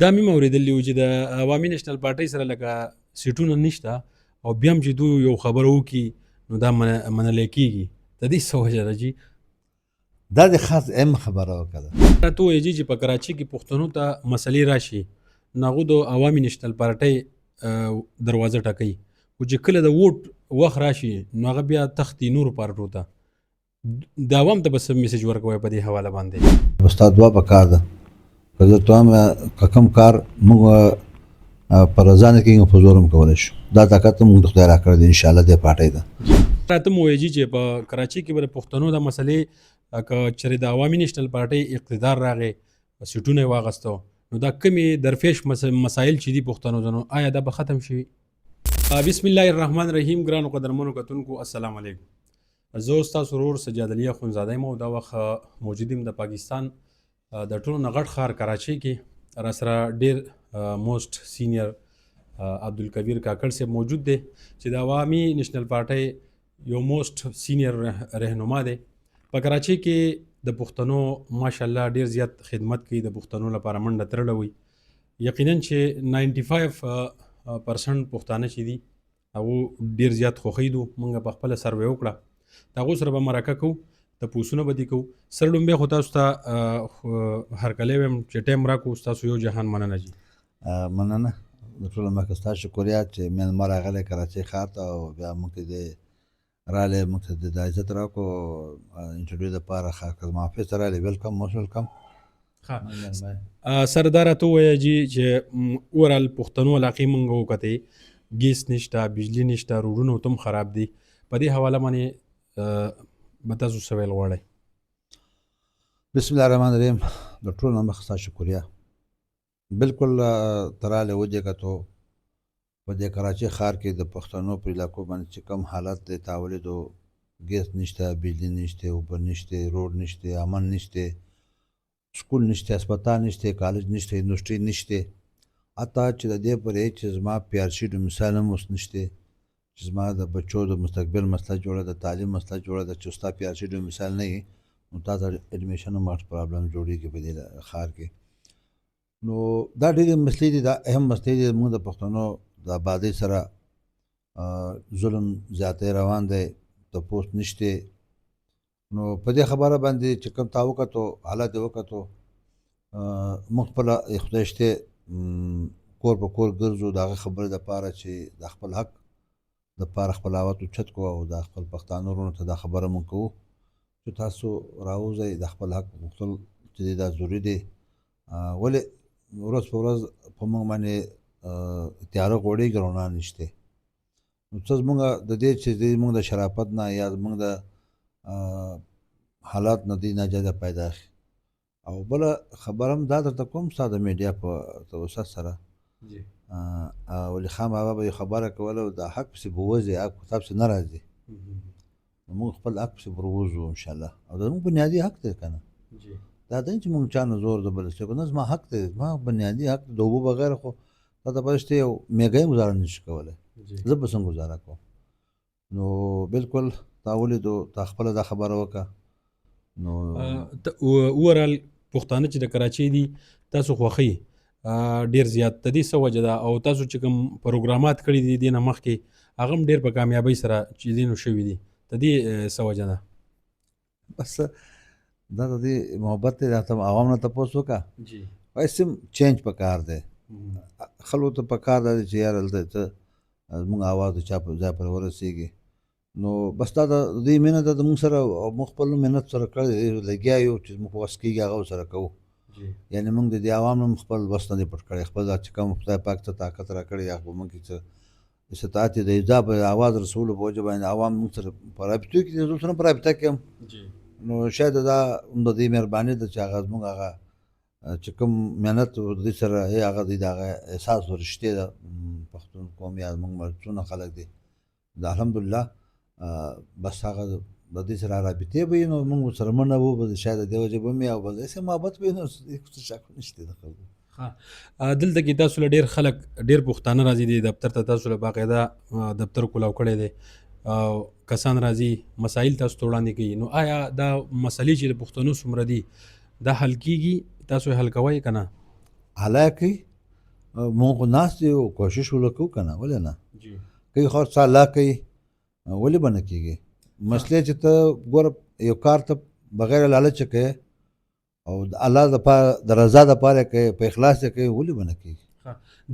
دا مې اورېدلي وو چې د عوامي نیشنل پارټۍ سره لکه سیټونه نشته او بیا هم چې دوی یو خبره وکړي نو دا منلی کېږي. د دې څه وجه ده جي؟ دا د خاص اهم خبره وکړه. راته ووایي جي چې په کراچۍ کې پښتنو ته مسلې راشي نو هغوی د عوامي نیشنل پارټۍ دروازه ټکوي، خو چې کله د ووټ وخت راشي نو هغه بیا تښتي نورو پارټو ته. د عوام ته به څه میسج ورکوئ په دې حواله باندې؟ استاد دعا پکار ده که زه توام که کوم کار موږ په رضا نه کېږو په زور هم کولی شو. دا طاقت موږ د خدای راکړی دی انشاءالله دې پارټۍ ده. راته مو ووایي جي چې په کراچۍ کې به د پښتنو د مسلې که چېرې د عوامي نیشنل پارټۍ اقتدار راغی سیټونه یې واغسته نو دا کمې درپېښ مسایل چې دي پښتنو ته نو آیا دا به ختم شي؟ بسم الله الرحمن الرحیم. ګرانو قدرمنو کتونکو السلام علیکم. زه ستاسو ورور سجاد علي اخونزاده یم او دا وخت موجود یم د پاکستان د ټولو نه غټ ښار کراچۍ کې. راسره ډېر موسټ سینیر عبدالکبیر کاکړ صاحب موجود دی چې د عوامي نیشنل پارټۍ یو موسټ سینیر رهنما دی. په کراچۍ کې د پښتنو ماشاءالله ډېر زیات خدمت کوي، د پښتنو لپاره منډه ترړه وي. یقینا چې 95% پښتانه چې دي هغو ډېر زیات خوښیدو. موږ په خپله سروې وکړه، د هغو سره به مرکه کوو، تپوسونه به دې کوو. سر لومبی خو تاسو ته هرکلی وایم چې ټایم راکړو. ستاسو یو جهان مننه جي. مننه د ټولو مخکې ستا شکریه چې میلمه راغلی کراچۍ ښار ته او بیا موږ ته دې راغلی موږ ته د عزت راکړو انټرویو دپاره. ښه زما افیس ته راغلی ویلکم موسټ ویلکم. سر دا راته ووایه جي چې اورال پښتنو علاقې موږ وکتې ګیس نشته، بجلي نشته، روډونه ورته هم خراب دي. په دې حواله باندې به تاسو څه ویل غواړئ؟ بسم الله الرحمن الرحیم. د ټولو نه مخکې ستا شکریه. بلکل ته راغلی ودې کتو په دې کراچۍ ښار کې د پښتنو په علاقو باندې چې کوم حالت دی تا ولیدو. ګیس نشته، بجلي نشته، اوبه نشته، روډ نشته، امن نشته، سکول نشته، اسپتال نشته، کالج نشته، یونیورسټي نشته. حتی چې د دې پورې چې زما پی آر سی ډومیسایل هم اوس نشته چې زما د بچو د مستقبل مسله جوړه ده، تعلیم مسله جوړه ده. چې ستا پی آر سی ډومیسایل نه وي نو تا ته اډمیشن هم پرابلم جوړېږي په دې ښار کې. نو دا ډېرې مسلې دي، دا اهم مسلې دي. موږ د پښتنو د آبادۍ سره ظلم زیاتی روان دی، تپوس نشته. نو په دې خبره باندې چې کوم تا وکتو حالت یې وکتو موږ خپله خدای شته کور په کور ګرځو د هغه خبرې دپاره چې د خپل حق دپاره خپل آواز اوچت کړو او د خپل پښتانه وروڼو ته دا خبره موږ کوو چې تاسو راوځئ د خپل حق غوښتل چې دا ضروري دی. ولې ورځ په ورځ په موږ باندې تیاره غوړېږي، رڼا نشته. نو څه زموږ د دې چې زموږ د شرافت نه یا زموږ د حالات نه دی ناجایزه پیدا شي. او بله خبره هم دا درته کوم ستا د میډیا په توسط سره ولی خان بابا به یو خبره کوله د حق پسې به وځي، حق په تا پسې نه راځي. موږ خپل حق پسې ور وځو انشاءالله. او زموږ بنیادي حق دی که نه، دا دی چې موږ چا نه زور د بل څه نه. زما حق دی، زما بنیادي حق د اوبو بغیر خو تا ته پته شته یو میږی هم گزاره نشي کولی. زه به څنګه ګزاره کوم؟ نو بلکل تا ولیدو، تا خپله دا خبره وکړه. نو اوورال پښتانه چې د کراچۍ دي تاسو خوښوي ډېر زیات. د دې څه وجه ده؟ او تاسو چې کوم پروګرامات کړي دي دې نه مخکې هغه هم ډېر په کامیابۍ سره چې ځینو شوي دي، د دې څه وجه ده؟ بس دا د دې محبت دی. دا ته عوام نه تپوس وکړه. وایسې چینج په کار دی، خلکو ته په کار دا دی چې یاره دلته ته زموږ اواز د چا په ځای پورې ورسېږي. نو بس دا د دې مینه ده د موږ سره او موږ خپل محنت سره کړی لګیا یو چې موږ وس کېږي هغه ورسره کوو. یعنې موږ د دې عوام هم خپل وس نه دی پټ کړی. خپل چې کوم خدای پاک ته طاقت راکړی یا په موږ کې څه استطاعت د ایجاب اواز رسولو په وجه باندې عوام موږ سره په رابطو کې زه سره په رابطه کې یم. نو شاید دا هم د دې مهرباني ده چې هغه زموږ هغه چې کوم محنت د دې سره هغه د هغه احساس ورشته ده. پښتون قوم یا موږ څونه خلک دي د الحمدلله بس هغه د دې سره رابطې به وي نو موږ سره مړه وو به شاید د دې وجه به مې او بل داسې محبت به نو څه شک نشته د خلکو. دلته کې تاسو له ډېر خلک ډېر پښتانه راځي دي دفتر ته، تاسو له باقاعده دفتر کولاو کړی دی، کسان راځي مسایل تاسو ته وړاندې کوي. نو آیا دا مسلې چې د پښتنو څومره دي دا حل کېږي؟ تاسو یې حل کوئ که نه؟ حالانکه مونږ خو ناست یو کوشش وکړو که نه ولې نه جی کوي خو څه الله کوي ولې به نه کېږي مسلې چې ته ګوره یو کار ته بغیر لالچه کوې او د الله دپاره د رضا دپاره کوې په اخلاص یې کوې ولې به نه کېږي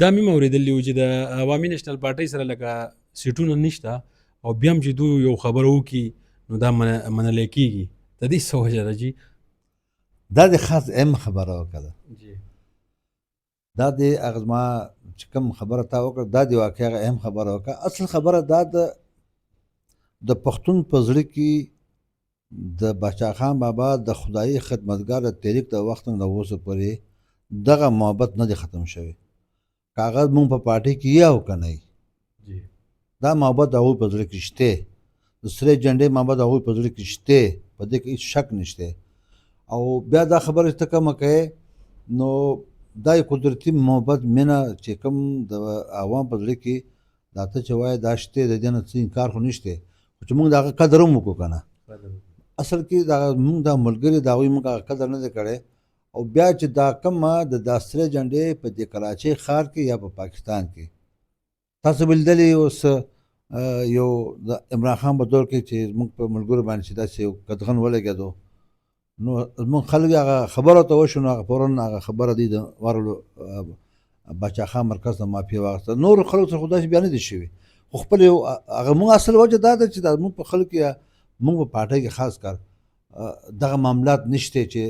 دا مې اورېدلی و چې د عوامي نیشنل پارټۍ سره لکه سیټونه نشته او بیا هم چې دوی یو خبره وکړي نو دا منلی کېږي د دې څه وجه ده جي دا د خاص اهم خبره وکړه جی دا د هغه زما چې کوم خبره تا وکړه دا د واقع هغه اهم خبره وکړه اصل خبره دا د پښتون په زړه کې د باچا خان بابا د خدایي خدمتګار د تحریک د وخت نه د اوسه پورې دغه محبت نه دی ختم شوی کاغذ مونږ په پارټۍ کې یا او که نه جی دا محبت د هغوی په زړه کې شته د سرې جنډې محبت د هغوی په زړه کې شته په دې کې هېڅ شک نشته او بیا دا خبره چې ته کومه کوې نو دا یو قدرتي محبت مینه چې کوم د عوام په زړه کې دا ته چې وایې دا شته د دې نه څه انکار خو نشته خو چې مونږ د هغه قدر هم وکړو که نه اصل کې دا مونږ دا ملګري د هغوی مونږ هغه قدر نه دی کړی او بیا چې دا کومه د دا سرې جنډې په دې کراچۍ ښار کې یا په پاکستان کې تاسو به لیدلي اوس یو د عمران خان په دور کې چې زموږ په ملګرو باندې چې داسې یو قدغن ولګېدو نو زموږ خلک هغه خبره ته وشو نو هغه فورا هغه خبره دوی د ورلو باچا خان مرکز نه معافي واخیسته نورو خلکو سره خو داسې بیا نه دي شوي خو خپل یو هغه مونږ اصل وجه دا ده چې دا مونږ په خلکو یا مونږ په پارټۍ کې خاص کار دغه معاملات نشته چې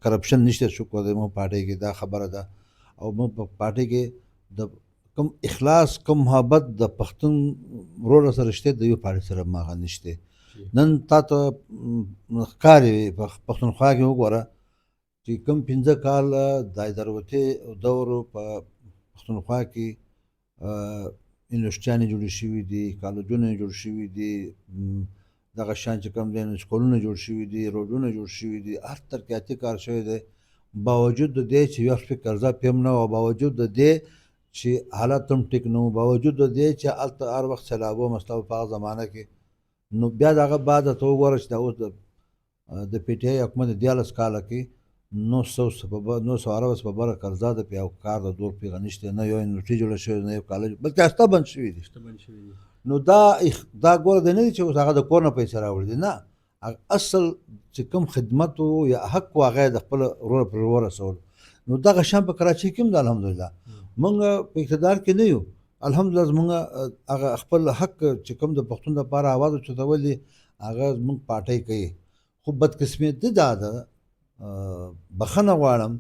کرپشن نشته شکر دی مونږ پارټۍ کې دا خبره ده او مونږ په پارټۍ کې د کوم اخلاص کوم محبت د پښتون ورور سره شته د یو پارټۍ سره ماغه نشته نن تا ته ښکاري په پښتونخوا کې وګوره چې کوم 15 کال د اداروتي دور په پښتونخوا کې یونیورسټیانې جوړې شوي دي کالجونه جوړ شوي دي دغه شان چې کوم دی سکولونه جوړ شوي دي روډونه جوړ شوي دي هر ترقیاتي کار شوی دی باوجود د دې چې یو شپې قرضه پیم نه او باوجود د دې چې حالات هم ټیک نه وو باوجود د دې چې هلته هر وخت سیلابو مسلو په هغه زمانه کې نو بیا د هغه بعد ته وګوره چې دا اوس د پی ټي آی حکومت 14 کاله کې 900 په بره قرضه ده په یو کار د دور پیغه نشته نه یو یونیورسټي جوړه شوې نه یو کالج بلکې هسته بند شوي دي نو دا ګوره دی نه دی چې اوس هغه د کور نه پیسې راوړي دي نه اصل چې کوم خدمت یا حق و هغه د خپل ورور پر ورسول نو دغه شان په کراچۍ کې هم د الحمدلله موږ په اقتدار کې نه یو الحمدلله زموږ هغه خپل حق چې کوم د پښتون لپاره اواز اوچتول دي هغه زموږ پارټۍ کوي خو بدقسمتي دا ده بخښنه غواړم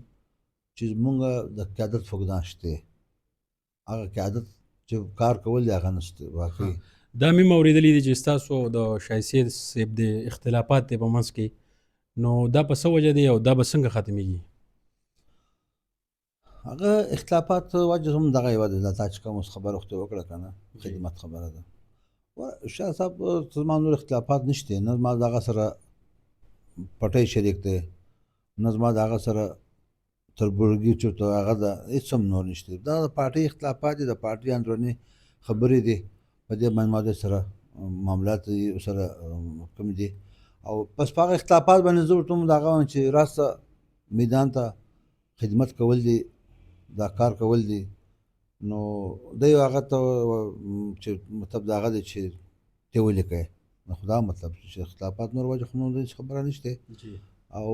چې زموږ د قیادت فقدان شته هغه قیادت چې کار کول دی هغه نشته واقعي دا مې اورېدلي دي چې ستاسو د شاه سید صاحب د اختلافات دی په منځ کې نو دا په څه وجه دی او دا به څنګه ختمیږي هغه اختلافات وجه هم دغه یوه ده تا چې کوم اوس خبره وخت وکړه که نه خدمت خبره ده شاه صاحب زما نور اختلافات نشته نه زما د هغه سره پټۍ شریک دی نه زما د هغه سره تربورګي چورته هغه ده هېڅ هم نور نشته دا د پارټۍ اختلافات دي د پارټۍ اندروني خبرې دي په دې باندې ما سره معاملات سره کوم دي او بس په هغه اختلافات باندې زه ورته هم د هغه وایم چې راسته میدان ته خدمت کول دي دا کار کول دي نو دی هغه ته چې مطلب د هغه دی چې ته ولیکئ نو خو دا مطلب چې اختلافات نور وجه خو نور خبره نشته او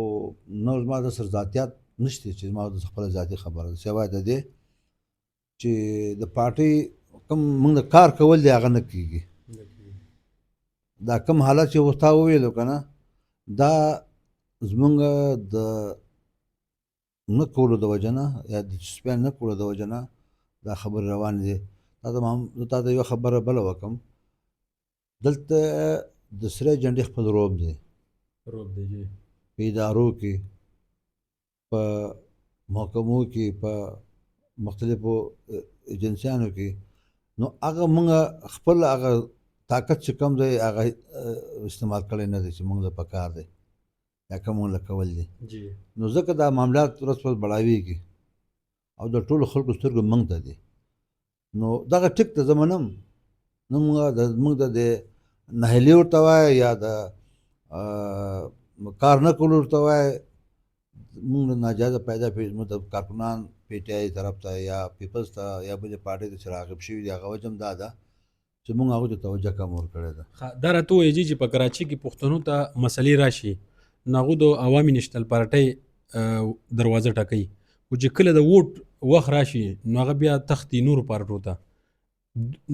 نور زما د سر ذاتیات نشته چې زما د خپله ذاتي خبره ده سوای د دې چې د پارټۍ کوم موږ د کار کول دی هغه نه کېږي دا کوم حالت چې اوس تا وویلو که نه دا زمونږ د نه کولو د وجه نه یا د دسپلین نه کولو د وجه نه دا خبرې روانې دي تا ته یوه خبره بله وکړم دلته د سرې جنډې خپل روب دی په ادارو کې په محکمو کې په مختلفو ایجنسیانو کې نو هغه مونږ خپل هغه طاقت چې کوم دی هغه استعمال کړی نه دی چې مونږ له پکار دی یا کوم مونږ له کول دي نو ځکه دا معاملات ورځ په ورځ بړاویږي او د ټولو خلکو سترګو مونږ ته دي نو دغه ټیک ته زه منم نو مونږ د ناهیلي ورته وایه یا د کار نه کولو ورته وایه موږ ناجایزه پیدا زموږ د کارکنان پی ټی آی طرف ته یا پیپلز ته یا بلې پارټۍ ته چې راغب شوي دي هغه وجه هم دا ده چې موږ هغوی ته توجه کم ورکړې ده. دا راته ووایي چې په کراچۍ کې پښتنو ته مسلې راشي نو هغوی د عوامي نیشنل پارټۍ دروازه ټکوي خو چې کله د ووټ وخت راشي نو هغه بیا تښتي نورو پارټو ته.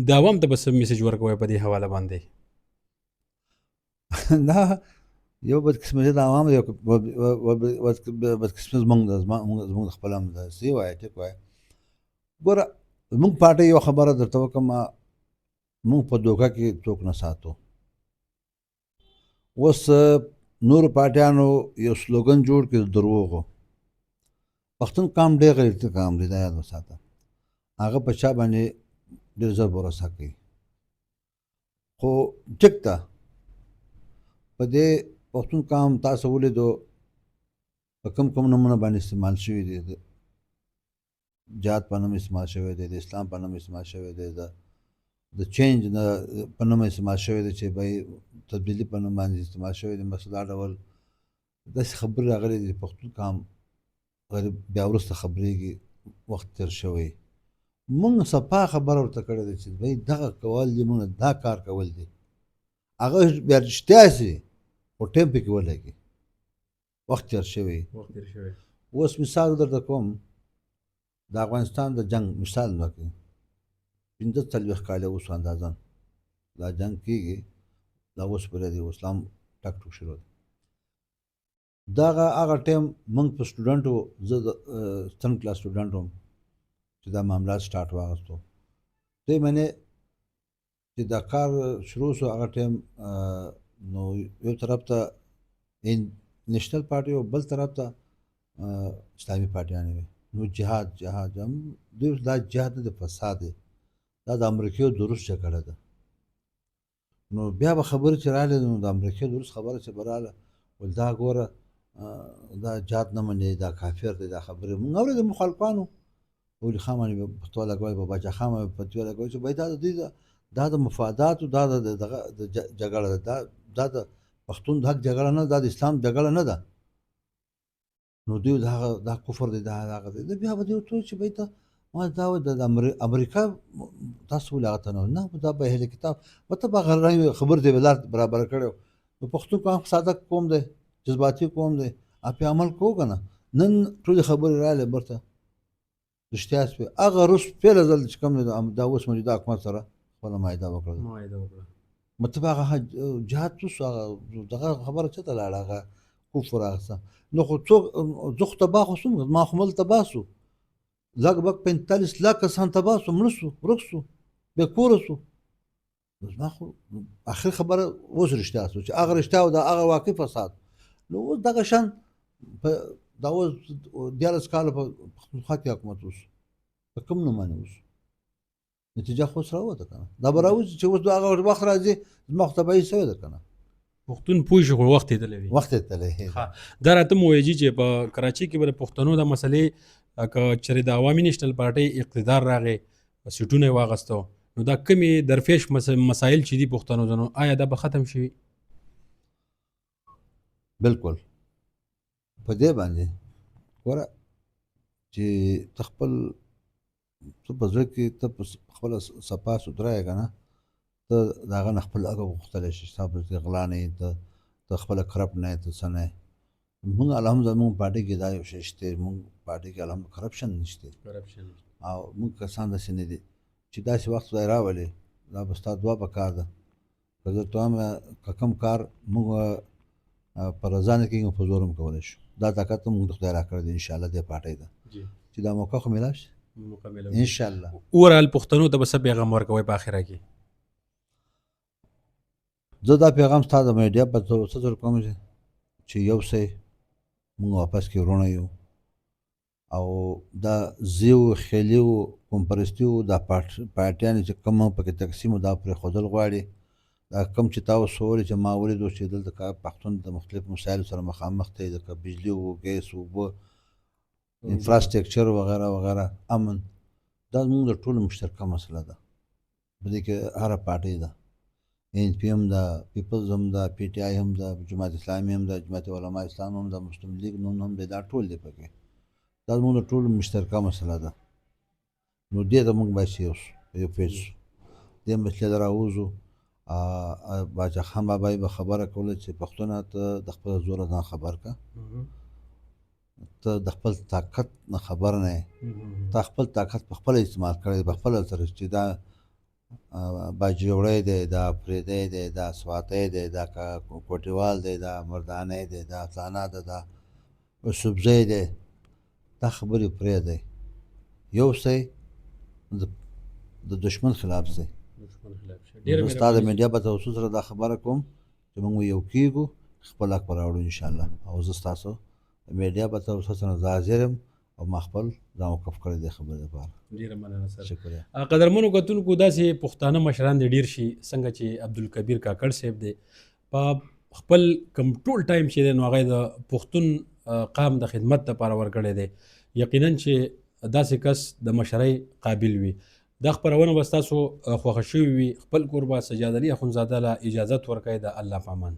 د عوام ته به څه میسج ورکوئ په دې حواله باندې؟ دا یو بدقسمتي د عوامو یو بدقسمتي زموږ د خپل هم ده. څه وایه ټیک وایه. ګوره زموږ پارټۍ یو خبره درته وکړم، موږ په دوکه کې څوک نه ساتو. اوس نورو پارټیانو یو سلوګن جوړ کړي د دروغو. پښتون قام ډېر غیرتي قام دی، دا یاد وساته. هغه په چا باندې ډېر ژر بروسه کوي. خو ټیک ده په دې پښتون قام تاسو ولیدو په کوم نومونه باندې استعمال شوي دي. د جهاد په نوم استعمال شوی دی، د اسلام په نوم استعمال شوی دی، د چینج په نوم استعمال شوی دی چې بای تبدیلي په نوم باندې استعمال شوی دی. مثلا دا ډول داسې خبرې راغلي دي پښتون قام غریب بیا وروسته خبرېږي وخت تېر شوی. مونږ صفا خبره ورته کړې ده چې بای دغه کول دي، مونږ دا کار کول دي. هغه بیا رښتیا سي خو ټیم پکې ولګي، وخت تېر شوی. اوس مثال درته کوم، د افغانستان د جنگ مثال وکړي 45 کاله اوس اندازان دا جنگ کېږي، دا اوس پرې دی، اوس هم ټک ټوک شروع دی. دغه هغه ټایم موږ په سټوډنټو، زه د 10 کلاس سټوډنټ وم چې دا معاملات سټارټ واغستو. دوی منې چې دا کار شروع شو هغه ټایم نو یو طرف ته نیشنل پارټي او بل طرف ته اسلامي پارټیانې وي. نو جهاد هم دوی دا جهاد نه د فساد دی، دا د امریکایو د روس جګړه ده. نو بیا به خبرې چې راغلې نو د امریکایو د روس خبره چې به راغله ول دا ګوره دا جهاد نه مني، دا کافر دی. دا خبرې مونږ اورېدې مخالفانو ولي خان باندې فتوا لګوي، په باچا خان باندې فتوا لګوي چې باید دا د دوی دا د مفاداتو دا د جګړه ده، دا د پښتون د حق جګړه نه، دا د اسلام جګړه نه ده. نو دوی دا کفر دی، دا هغه دی. بیا به دوی ورته وایي چې باید ما دا د امریکا تاسو ولې هغه ته نه، دا به اهل کتاب مطلب هغه خبر دی لار برابر کړی. نو پښتون قام ساده قوم دی، جذباتي قوم دی، پې عمل کوو که نه. نن ټولې خبرې راغلې برته رښتیا شوې. هغه روس پیله ځل چې کوم دی دا اوس موجوده حکومت سره خپله معاهده وکړه، مطلب هغه جهاد وسو، هغه دغه خبره چېرته لاړه، هغه کفر هغه. نو خو څوک زه خو تباه خو سوم، ما خو ملک تباه سو، لږ بږ 45 لاک کسان تباه سو، مړه سو، ورک سو، بې کوره سو. زما خو اخر خبره اوس رښتیا سو چې هغه رښتیا او د هغه واقعي فساد. نو اوس دغه شان دا اوس 11 کاله په پښتونخوا کې حکومت اوس په کوم نوم باندې اوس نتیجه خو اوس راووته که نه. دا به راوځي چې اوس هغه وخت راځي زما خو تباهي شوې ده که نه. پښتون پوه شي خو وخت یې تللی وي. وخت یې تللی. دا راته مو وایي چې په کراچۍ کې به د پښتنو د مسلې که چېرې د عوامي نیشنل پارټۍ اقتدار راغی سیټونه یې واغستو نو دا کمې درفیش مسایل چې دي پښتنو ته نو آیا دا به ختم شي؟ بالکل په دې باندې ګوره چې ته خپل ته په زړه کې ته خپله صفا سوتره یې که نه، ته د هغه نه خپل هغه غوښتلی شي ستا په غلا نه یې، ته خپله کرپټ نه یې، ته څه نه یې. مونږ الحمدلله مونږ پارټۍ کې دا یو شی شته، مونږ پارټۍ کې الحمدلله کرپشن نشته او مونږ کسان داسې نه دي چې داسې وخت خدای راولي. دا به ستا دعا پکار ده. که زه ورته وایم که کوم کار مونږ په رضا نه کېږي په زور هم کولی شو. دا طاقت هم مونږ د خدای راکړی دی انشاءالله دې پارټۍ ده چې دا موقع خو میلاو شي انشاءالله. اورال پښتنو ته به څه پیغام ورکوئ په آخره کې؟ زه دا پیغام ستا د میډیا په توسط کوم چې یو څه مونږ واپس کې ورونه یو او دا زیو خیلیو کومپرستیو دا پارټیانې چې کوم پکې تقسیم دا پرېښودل غواړي. دا کوم چې تاسو وویل چې ما ولیدو چې دلته پښتون د مختلفو مسایلو سره مخامخ دی، لکه بجلي و، ګیس، اوبه، انفراسټرکچر وغیره وغیره، امن. دا زموږ د ټولو مشترکه مسله ده، په دې کې هره پارټۍ ده. ان پی هم ده، پیپلز هم ده، پی ټي آی هم ده، جماعت اسلامي هم ده، جماعت علماء اسلام هم ده، مسلم لیگ نون هم دی، دا ټول دی پکې. دا زموږ د ټولو مشترکه مسله ده. نو دې ته موږ باید یو شو، یو پیج شو. دې مسلې ته راووځو. باچا خان بابا به خبره کوله چې پښتونه ته د خپل زوره ځان خبر که، ته د خپل طاقت نه خبر نه یې. تا خپل طاقت په خپله استعمال کړی، په خپله سره چې دا باجوړی دی، دا فریدی دی، دا سواتی دی، دا کوټیوال دی، دا مردانی دی، دا فلانا ده، دا سبزی دی. دا خبرې پرېږدئ. یو شی د دشمن خلاف ځئ. زه ستا د میډیا په توسط سره دا خبره کوم چې موږ یو کېږو، خپل حق به راوړو انشاءالله. او زه ستاسو د میډیا په توسط سره زه حاضر یم او ما خپل ځان وقف کړی دې خبرې لپاره. ډېره مننه سر. شکریه. قدرمنو کتونکو، داسې پښتانه مشران دې ډېر شي څنګه چې عبدالکبیر کاکړ صاحب دی، په خپل کم ټول ټایم چې دی نو هغه د پښتون قام د خدمت لپاره ورکړی دی. یقینا چې داسې کس د مشرۍ قابل وي. دا خپرونه به ستاسو خوښه شوې وي. خپل کوربه سجاد علي اخندزاده له اجازت ورکوي. د الله په امان.